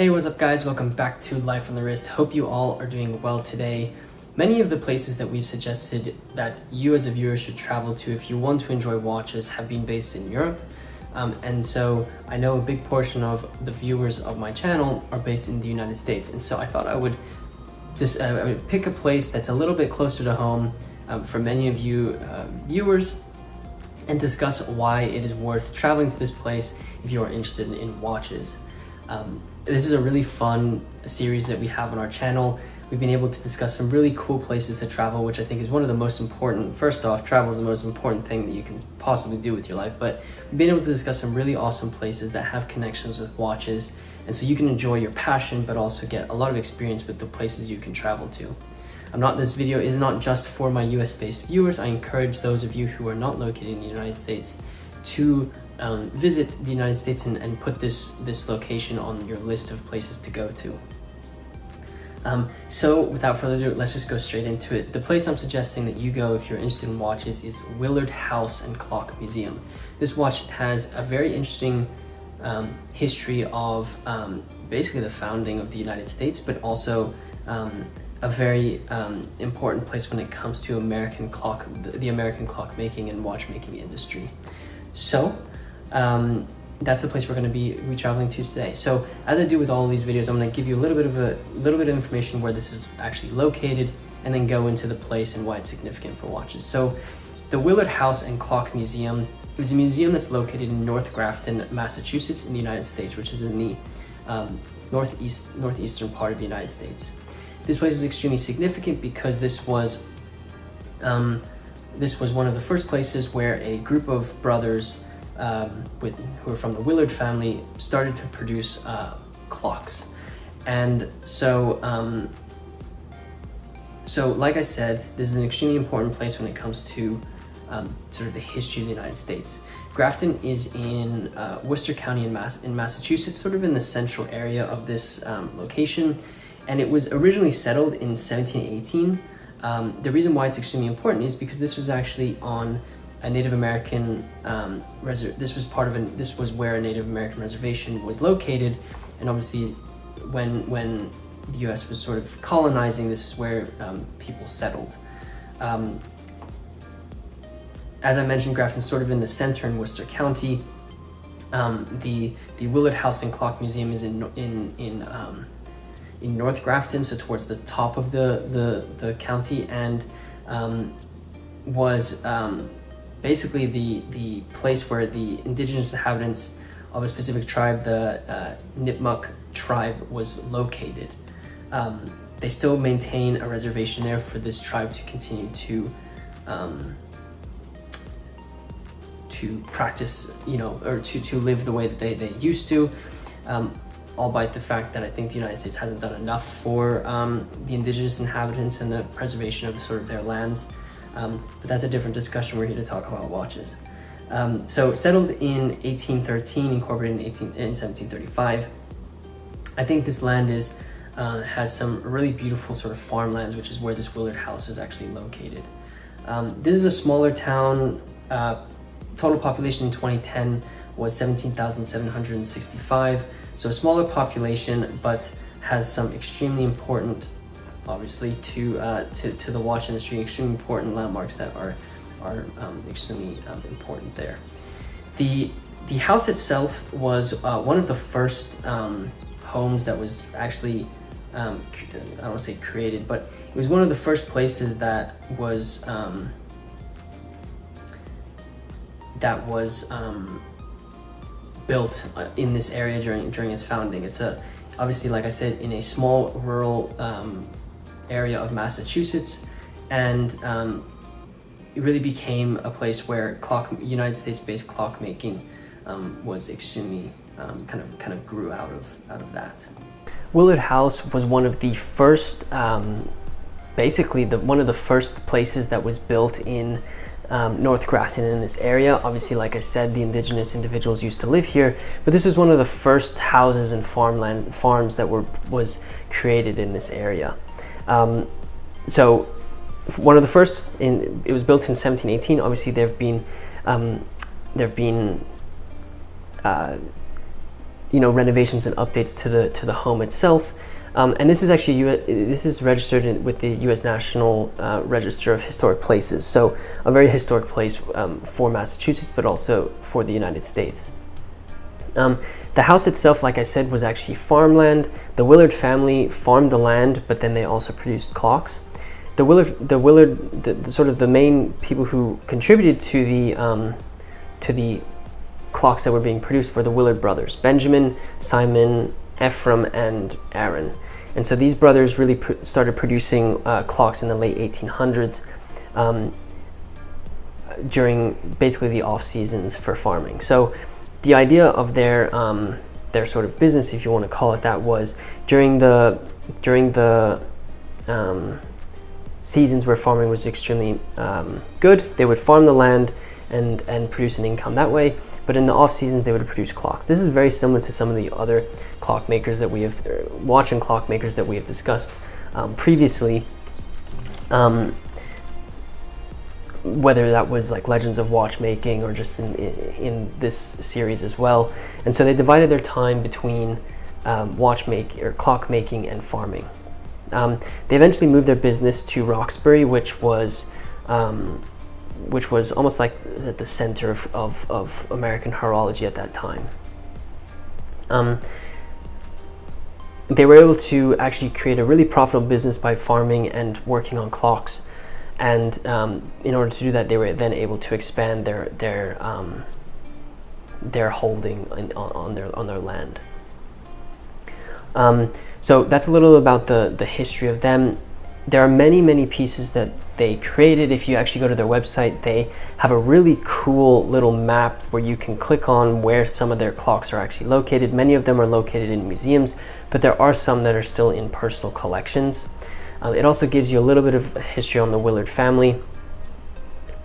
Hey, what's up guys? Welcome back to Life on the Wrist. Hope you all are doing well today. Many of the places that we've suggested that you as a viewer should travel to if you want to enjoy watches have been based in Europe. And so I know a big portion of the viewers of my channel are based in the United States. And so I thought I would just pick a place that's a little bit closer to home for many of you viewers and discuss why it is worth traveling to this place if you are interested in watches. This is a really fun series that we have on our channel. We've been able to discuss some really cool places to travel, which I think is one of the most important. First off, travel is the most important thing that you can possibly do with your life, but we've been able to discuss some really awesome places that have connections with watches, and so you can enjoy your passion, but also get a lot of experience with the places you can travel to. This video is not just for my US-based viewers. I encourage those of you who are not located in the United States to visit the United States and put this location on your list of places to go to. So without further ado, let's just go straight into it. The place I'm suggesting that you go if you're interested in watches is Willard House and Clock Museum. This watch has a very interesting history of basically the founding of the United States, but also a very important place when it comes to the American clockmaking and watchmaking industry. So that's the place we're going to be traveling to today. So as I do with all of these videos, I'm going to give you a little bit of information where this is actually located, and then go into the place and why it's significant for watches. So the Willard House and Clock Museum is a museum that's located in North Grafton, Massachusetts in the United States, which is in the northeastern part of the United States. This place is extremely significant because this was one of the first places where a group of brothers who are from the Willard family started to produce clocks. And so like I said, this is an extremely important place when it comes to sort of the history of the United States. Grafton is in Worcester County in Massachusetts, sort of in the central area of this location, and it was originally settled in 1718. The reason why it's extremely important is because this was actually on a Native American this was where a Native American reservation was located, and obviously when the U.S. was sort of colonizing, this is where people settled. As I mentioned, Grafton's sort of in the center in Worcester County. The Willard House and Clock Museum is in North Grafton, so towards the top of the county, and was basically the place where the indigenous inhabitants of a specific tribe, the Nipmuc tribe, was located. They still maintain a reservation there for this tribe to continue to practice, or to live the way that they used to. Albeit the fact that I think the United States hasn't done enough for the indigenous inhabitants and the preservation of sort of their lands. But that's a different discussion. We're here to talk about watches. So settled in 1813, incorporated in 1735. I think this land has some really beautiful sort of farmlands, which is where this Willard House is actually located. This is a smaller town. Total population in 2010 was 17,765. So a smaller population, but has some extremely important, obviously, to the watch industry, extremely important landmarks that are extremely important there. The house itself was one of the first homes that was actually, I don't want to say created, but it was one of the first places that was built in this area during its founding. It's obviously, like I said, in a small rural area of Massachusetts, and it really became a place where United States-based clockmaking was extremely kind of grew out of that. Willard House was one of the first, basically one of the first places that was built in North Grafton in this area. Obviously, like I said, the indigenous individuals used to live here, but this was one of the first houses and farms that was created in this area. So one of the first, it was built in 1718. Obviously, there have been renovations and updates to the home itself. And this is actually this is registered with the U.S. National Register of Historic Places, so a very historic place for Massachusetts, but also for the United States. The house itself, like I said, was actually farmland. The Willard family farmed the land, but then they also produced clocks. The sort of the main people who contributed to the clocks that were being produced were the Willard brothers, Benjamin, Simon, Ephraim, and Aaron. And so these brothers really started producing clocks in the late 1800s during basically the off seasons for farming. So the idea of their sort of business, if you want to call it that, was during the seasons where farming was extremely good, they would farm the land and produce an income that way. But in the off seasons, they would produce clocks. This is very similar to some of the other clockmakers that we have, watch and clockmakers that we have discussed previously. Whether that was like Legends of Watchmaking or just in this series as well. And so they divided their time between clockmaking and farming. They eventually moved their business to Roxbury, which was almost like at the center of American horology at that time. They were able to actually create a really profitable business by farming and working on clocks. And in order to do that, they were then able to expand their holding on their land. So that's a little about the history of them. There are many pieces that they created. If you actually go to their website, they have a really cool little map where you can click on where some of their clocks are actually located. Many of them are located in museums, but there are some that are still in personal collections. It also gives you a little bit of history on the Willard family.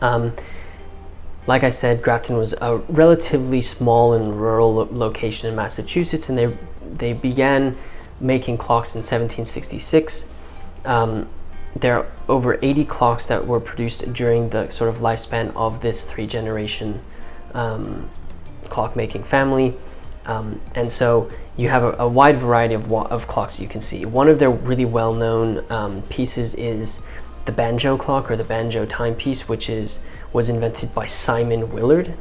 Like I said, Grafton was a relatively small and rural location in Massachusetts, and they began making clocks in 1766. There are over 80 clocks that were produced during the sort of lifespan of this 3-generation clockmaking family. And so you have a wide variety of clocks you can see. One of their really well-known pieces is the banjo clock, or the banjo timepiece, which was invented by Simon Willard,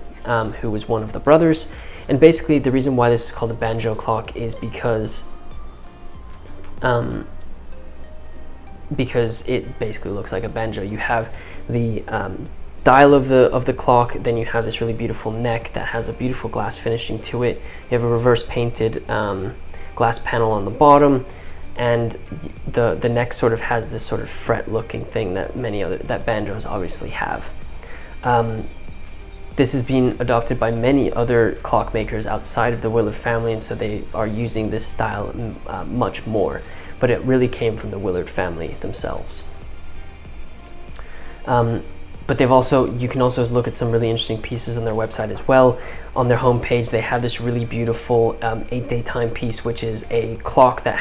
who was one of the brothers. And basically the reason why this is called a banjo clock is because it basically looks like a banjo. You have the dial of the clock, then you have this really beautiful neck that has a beautiful glass finishing to it. You have a reverse painted glass panel on the bottom, and the neck sort of has this sort of fret looking thing that banjos obviously have. This has been adopted by many other clockmakers outside of the Willard family, and so they are using this style much more, but it really came from the Willard family themselves. But you can also look at some really interesting pieces on their website as well. On their homepage, they have this really beautiful 8-day timepiece, which is a clock that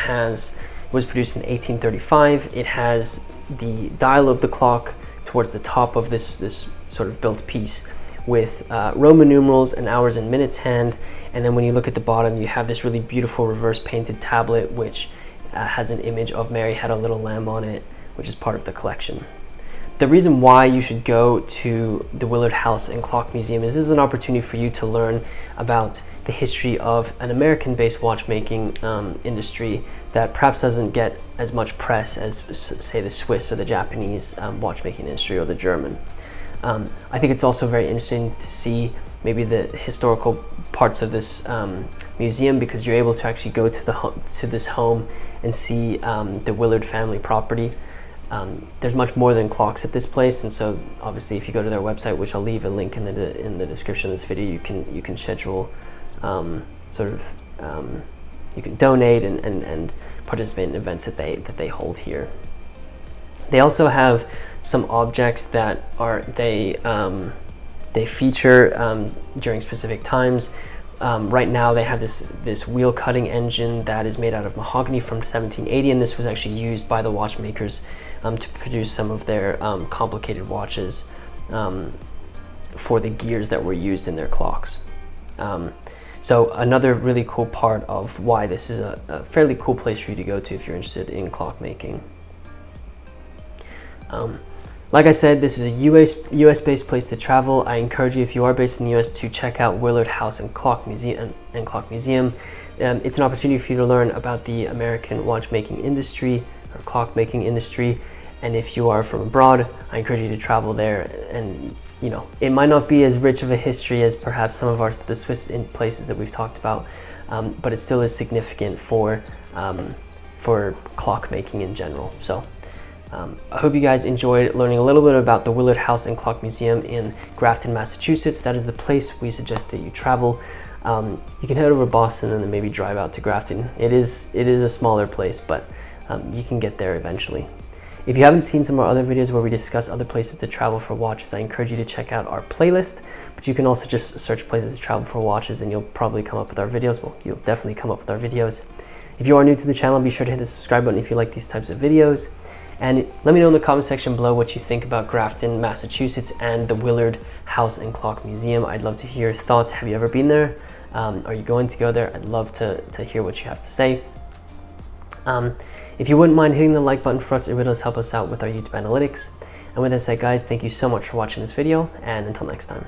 was produced in 1835. It has the dial of the clock towards the top of this sort of built piece with Roman numerals and hours and minutes hand. And then when you look at the bottom, you have this really beautiful reverse painted tablet, which has an image of Mary had a little lamb on it, which is part of the collection. The reason why you should go to the Willard House and Clock Museum is this is an opportunity for you to learn about the history of an American-based watchmaking industry that perhaps doesn't get as much press as, say, the Swiss or the Japanese watchmaking industry, or the German. I think it's also very interesting to see maybe the historical parts of this museum, because you're able to actually go to this home and see the Willard family property. There's much more than clocks at this place, and so obviously if you go to their website, which I'll leave a link in the description of this video, you can schedule you can donate and participate in events that they hold here. They also have some objects that they feature during specific times. Right now they have this wheel cutting engine that is made out of mahogany from 1780, and this was actually used by the watchmakers to produce some of their complicated watches for the gears that were used in their clocks. So another really cool part of why this is a fairly cool place for you to go to if you're interested in clockmaking. Like I said, this is a US based place to travel. I encourage you, if you are based in the US, to check out Willard House and Clock Museum. It's an opportunity for you to learn about the American watchmaking industry or clockmaking industry. And if you are from abroad, I encourage you to travel there. And you know, it might not be as rich of a history as perhaps some of the Swiss places that we've talked about, but it still is significant for clockmaking in general. So I hope you guys enjoyed learning a little bit about the Willard House and Clock Museum in Grafton, Massachusetts. That is the place we suggest that you travel. You can head over to Boston and then maybe drive out to Grafton. It is a smaller place, but you can get there eventually. If you haven't seen some of our other videos where we discuss other places to travel for watches, I encourage you to check out our playlist, but you can also just search places to travel for watches and you'll probably come up with our videos. Well, you'll definitely come up with our videos. If you are new to the channel, be sure to hit the subscribe button if you like these types of videos. And let me know in the comment section below what you think about Grafton, Massachusetts and the Willard House and Clock Museum. I'd love to hear your thoughts. Have you ever been there? Are you going to go there? I'd love to hear what you have to say. If you wouldn't mind hitting the like button for us, it really does help us out with our YouTube analytics. And with that said, guys, thank you so much for watching this video, and until next time.